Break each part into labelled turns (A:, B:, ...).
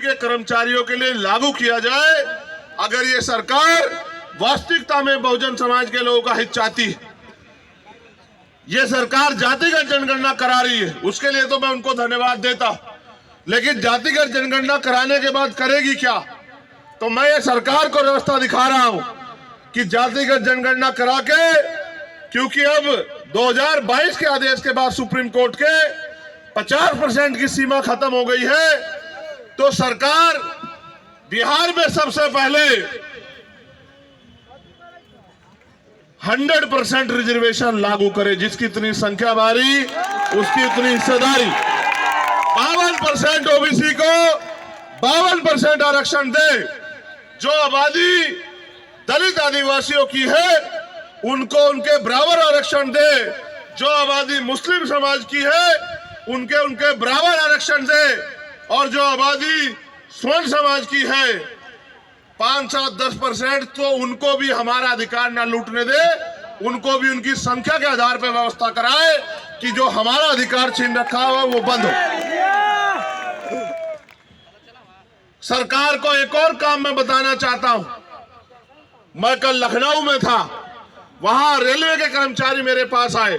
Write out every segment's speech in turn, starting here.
A: के कर्मचारियों के लिए लागू किया जाए। अगर ये सरकार वास्तविकता में बहुजन समाज के लोगों का हित चाहती है, ये सरकार जातिगत जनगणना करा रही है, उसके लिए तो मैं उनको धन्यवाद देता, लेकिन जातिगत जनगणना कराने के बाद करेगी क्या? तो मैं ये सरकार को व्यवस्था दिखा रहा हूं कि जातिगत जनगणना करा के, क्योंकि अब 2022 के आदेश के बाद सुप्रीम कोर्ट के 50% की सीमा खत्म हो गई है, तो सरकार बिहार में सबसे पहले 100% रिजर्वेशन लागू करे। जिसकी इतनी संख्या भारी उसकी उतनी हिस्सेदारी। 52% ओबीसी को 52% आरक्षण दे। जो आबादी दलित आदिवासियों की है उनको उनके बराबर आरक्षण दे। जो आबादी मुस्लिम समाज की है उनके बराबर आरक्षण दे। और जो आबादी स्वर्ण समाज की है 5-7-10% तो उनको भी हमारा अधिकार ना लूटने दे, उनको भी उनकी संख्या के आधार पर व्यवस्था कराए कि जो हमारा अधिकार छीन रखा हुआ वो बंद हो। सरकार को एक और काम मैं बताना चाहता हूं। मैं कल लखनऊ में था, वहां रेलवे के कर्मचारी मेरे पास आए,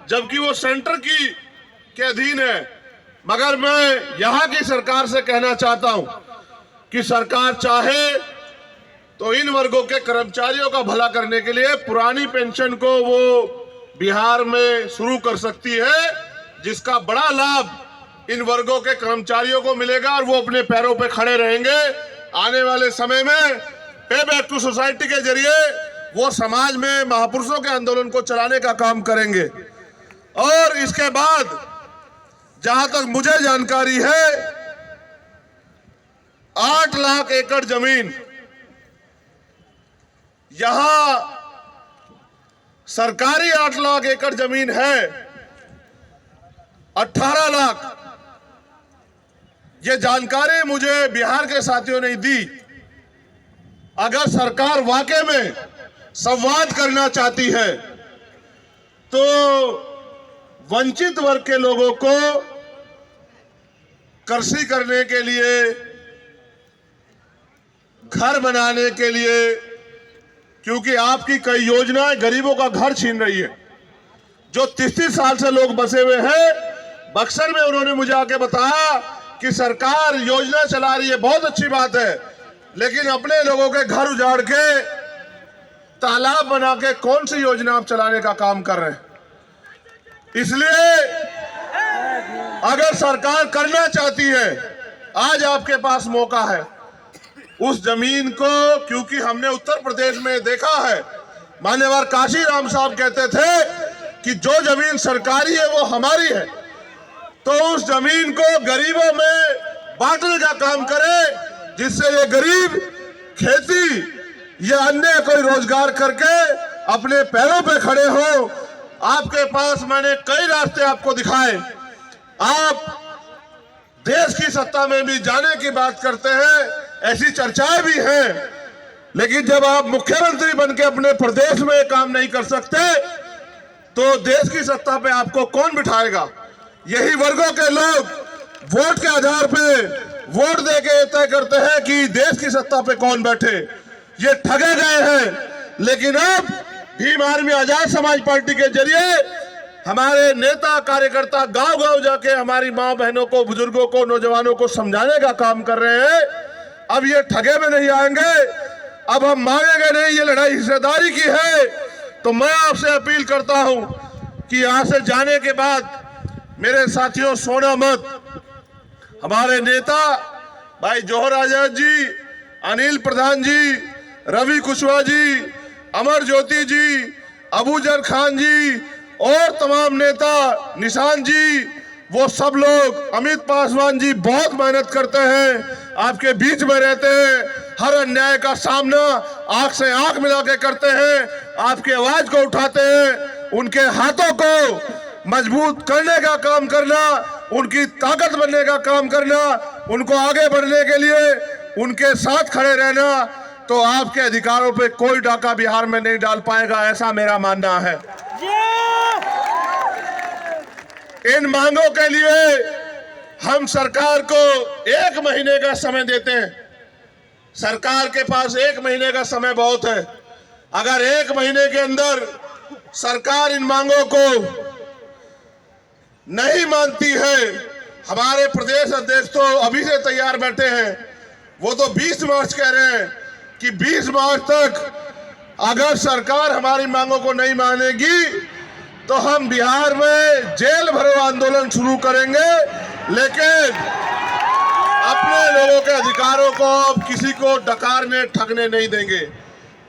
A: जबकि वो सेंटर के अधीन है। मगर मैं यहां की सरकार से कहना चाहता हूं कि सरकार चाहे तो इन वर्गों के कर्मचारियों का भला करने के लिए पुरानी पेंशन को वो बिहार में शुरू कर सकती है, जिसका बड़ा लाभ इन वर्गों के कर्मचारियों को मिलेगा और वो अपने पैरों पे खड़े रहेंगे। आने वाले समय में पे बैक टू सोसाइटी के जरिए वो समाज में महापुरुषों के आंदोलन को चलाने का काम करेंगे। और इसके बाद जहां तक मुझे जानकारी है 8 लाख एकड़ जमीन यहां सरकारी 8 लाख एकड़ जमीन है। 18 लाख ये जानकारी मुझे बिहार के साथियों ने दी। अगर सरकार वाकई में संवाद करना चाहती है तो वंचित वर्ग के लोगों को कृषि करने के लिए, घर बनाने के लिए, क्योंकि आपकी कई योजनाएं गरीबों का घर छीन रही है। जो 33 साल से लोग बसे हुए हैं बक्सर में, उन्होंने मुझे आके बताया कि सरकार योजना चला रही है, बहुत अच्छी बात है, लेकिन अपने लोगों के घर उजाड़ के तालाब बना के कौन सी योजना आप चलाने का काम कर रहे हैं? इसलिए अगर सरकार करना चाहती है, आज आपके पास मौका है। उस जमीन को, क्योंकि हमने उत्तर प्रदेश में देखा है, मान्यवर काशी राम साहब कहते थे कि जो जमीन सरकारी है वो हमारी है, तो उस जमीन को गरीबों में बांटने का काम करे, जिससे ये गरीब खेती या अन्य कोई रोजगार करके अपने पैरों पे खड़े हो। आपके पास मैंने कई रास्ते आपको दिखाए। आप देश की सत्ता में भी जाने की बात करते हैं, ऐसी चर्चाएं भी हैं, लेकिन जब आप मुख्यमंत्री बनके अपने प्रदेश में काम नहीं कर सकते तो देश की सत्ता पे आपको कौन बिठाएगा? यही वर्गों के लोग वोट के आधार पे वोट देके तय करते हैं कि देश की सत्ता पे कौन बैठे। ये ठगे गए हैं। लेकिन अब भीम आर्मी आजाद समाज पार्टी के जरिए हमारे नेता कार्यकर्ता गांव-गांव जाके हमारी मां बहनों को, बुजुर्गों को, नौजवानों को समझाने का काम कर रहे हैं। अब ये ठगे में नहीं आएंगे, अब हम मांगेंगे नहीं। ये लड़ाई हिस्सेदारी की है। तो मैं आपसे अपील करता हूं कि यहां से जाने के बाद मेरे साथियों सोना मत। हमारे नेता भाई जौहर आजाद जी, अनिल प्रधान जी, रवि कुशवाहा जी, अमर ज्योति जी, अबूजर खान जी और तमाम नेता, निशान जी, वो सब लोग, अमित पासवान जी बहुत मेहनत करते हैं, आपके बीच में रहते हैं, हर अन्याय का सामना आंख से आंख मिला के करते हैं, आपकी आवाज को उठाते हैं। उनके हाथों को मजबूत करने का काम करना, उनकी ताकत बनने का काम करना, उनको आगे बढ़ने के लिए उनके साथ खड़े रहना, तो आपके अधिकारों पे कोई डाका बिहार में नहीं डाल पाएगा, ऐसा मेरा मानना है। इन मांगों के लिए हम सरकार को 1 महीने का समय देते हैं। सरकार के पास 1 महीने का समय बहुत है। अगर 1 महीने के अंदर सरकार इन मांगों को नहीं मानती है, हमारे प्रदेश अध्यक्ष तो अभी से तैयार बैठे हैं, वो तो 20 मार्च कह रहे हैं कि 20 मार्च तक अगर सरकार हमारी मांगों को नहीं मानेगी तो हम बिहार में जेल भरो आंदोलन शुरू करेंगे, लेकिन अपने लोगों के अधिकारों को अब किसी को डकारने ठगने नहीं देंगे।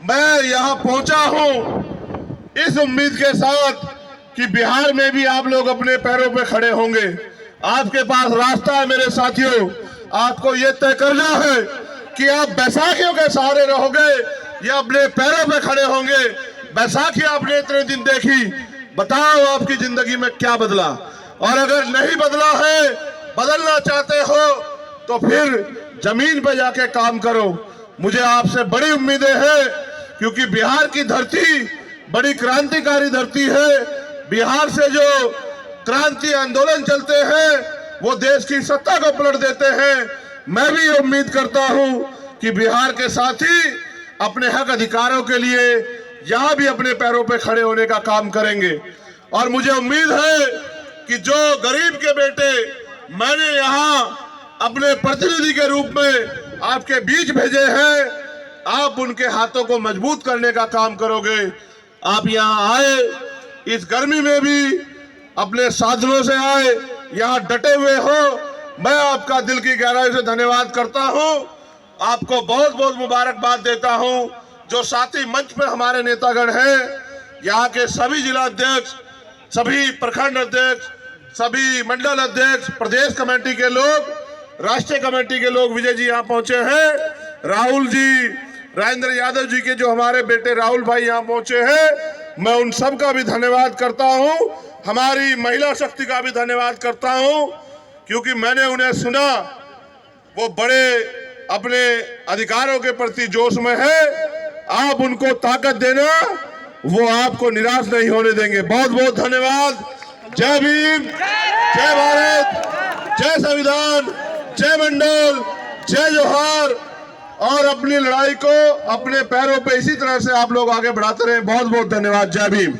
A: मैं यहाँ पहुंचा हूं इस उम्मीद के साथ कि बिहार में भी आप लोग अपने पैरों पे खड़े होंगे। आपके पास रास्ता है मेरे साथियों, आपको ये तय करना है कि आप बैसाखियों के सहारे रहोगे या अपने पैरों पे खड़े होंगे। बैसाखी आपने इतने दिन देखी, बताओ आपकी जिंदगी में क्या बदला, और अगर नहीं बदला है, बदलना चाहते हो तो फिर जमीन पे जाके काम करो। मुझे आपसे बड़ी उम्मीदें हैं, क्योंकि बिहार की धरती बड़ी क्रांतिकारी धरती है। बिहार से जो क्रांति आंदोलन चलते हैं वो देश की सत्ता को पलट देते हैं। मैं भी उम्मीद करता हूं कि बिहार के साथी अपने हक अधिकारों के लिए यहाँ भी अपने पैरों पे खड़े होने का काम करेंगे। और मुझे उम्मीद है कि जो गरीब के बेटे मैंने यहाँ अपने प्रतिनिधि के रूप में आपके बीच भेजे हैं, आप उनके हाथों को मजबूत करने का काम करोगे। आप यहाँ आए, इस गर्मी में भी अपने साधनों से आए, यहाँ डटे हुए हो। मैं आपका दिल की गहराई से धन्यवाद करता हूँ, आपको बहुत बहुत मुबारकबाद देता हूँ। जो साथी मंच पे हमारे नेतागण हैं, यहाँ के सभी जिला अध्यक्ष, सभी प्रखंड अध्यक्ष, सभी मंडल अध्यक्ष, प्रदेश कमेटी के लोग, राष्ट्रीय कमेटी के लोग, विजय जी यहाँ पहुंचे हैं, राहुल जी, राजेंद्र यादव जी के जो हमारे बेटे राहुल भाई यहाँ पहुंचे हैं, मैं उन सब का भी धन्यवाद करता हूँ। हमारी महिला शक्ति का भी धन्यवाद करता हूँ, क्योंकि मैंने उन्हें सुना, वो बड़े अपने अधिकारों के प्रति जोश में है। आप उनको ताकत देना, वो आपको निराश नहीं होने देंगे। बहुत बहुत धन्यवाद। जय भीम, जय भारत, जय संविधान, जय मंडल, जय जोहार। और अपनी लड़ाई को अपने पैरों पे इसी तरह से आप लोग आगे बढ़ाते रहे। बहुत बहुत धन्यवाद। जय भीम।